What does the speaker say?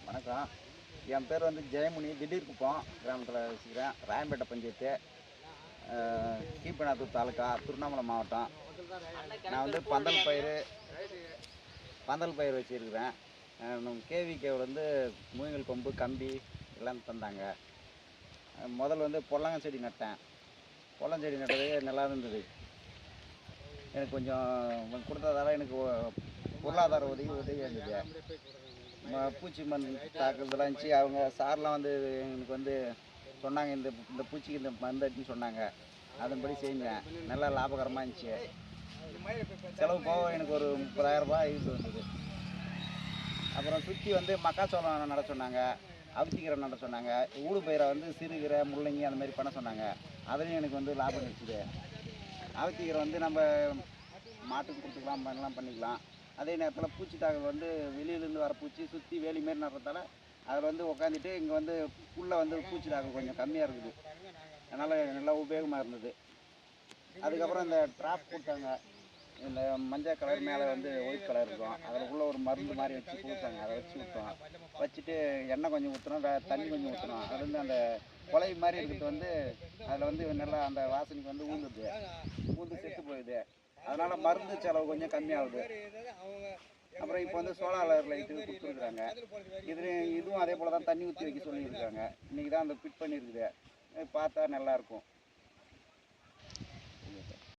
வணக்கம். என் பேர் வந்து ஜெயமுனி. திடீர்குப்பம் கிராமத்தில் வசிக்கிறேன். ராயம்பேட்டை பஞ்சாயத்து, கீழ்பெண்ணாத்தூர் தாலுக்கா, திருவண்ணாமலை மாவட்டம். நான் வந்து பந்தல் பயிர் வச்சுருக்கிறேன். கேவிகேவில் வந்து மூங்கில் கொம்பு, கம்பி எல்லாம் தந்தாங்க. முதல்ல வந்து பொல்லாங்க செடி நட்டேன். பொல்லாஞ்செடி நட்டது நல்லா இருந்தது. எனக்கு கொஞ்சம் கொடுத்ததால எனக்கு பொருளாதார உதவியாக இருந்தது. பூச்சி மருந்து தாக்குறதுலாம் இருந்துச்சு. அவங்க சார்லாம் வந்து எனக்கு வந்து சொன்னாங்க, இந்த பூச்சிக்கு இந்த மருந்து அடின்னு சொன்னாங்க. அதன்படி செஞ்சேன். நல்லா லாபகரமாக இருந்துச்சு. செலவு போக எனக்கு ஒரு 30,000 ரூபாய் யூஸ் வந்தது. அப்புறம் சுற்றி வந்து மக்காச்சோளம் நட சொன்னாங்க, அவித்திக்கீரை நட சொன்னாங்க, ஊடு பயிரை வந்து சிறுகீரை, முள்ளங்கி அந்த மாதிரி பண்ண சொன்னாங்க. அதுலேயும் எனக்கு வந்து லாபம் கிடைச்சிது. அவித்திக்கீரை வந்து நம்ம மாட்டுக்கு கொடுத்துக்கலாம், எல்லாம் பண்ணிக்கலாம். அதே நேரத்தில் பூச்சி தாக்கல் வந்து வெளியிலேருந்து வர பூச்சி சுற்றி வேலி மாரி நடுறதால அதில் வந்து உட்காந்துட்டு இங்கே வந்து உள்ளே வந்து பூச்சி தாக்கல் கொஞ்சம் கம்மியாக இருக்குது. அதனால் நல்லா உபயோகமாக இருந்தது. அதுக்கப்புறம் இந்த ட்ராப் கொடுத்தாங்க. இந்த மஞ்சள் கலர் மேலே வந்து ஒயிட் கலர் இருக்கும். அதில் உள்ள ஒரு மருந்து மாதிரி வச்சு கொடுத்தாங்க. அதை வச்சு விட்டோம். வச்சுட்டு எண்ணெய் கொஞ்சம் ஊற்றணும், தண்ணி கொஞ்சம் ஊற்றணும். அது வந்து அந்த கொலை மாதிரி இருக்கிறது வந்து அதில் வந்து நல்லா அந்த வாசனைக்கு வந்து ஊந்து செத்து போயிடுது. அதனால் மருந்து செலவு கொஞ்சம் கம்மியாகுது. அப்புறம் இப்போ வந்து சோலார் லைட்டு கொடுத்துருக்குறாங்க. இதுவும் அதே போல் தான் தண்ணி ஊற்றி வைக்க சொல்லியிருக்காங்க. இன்றைக்கி தான் அந்த ஃபிட் பண்ணியிருக்குது. பார்த்தா நல்லாயிருக்கும்.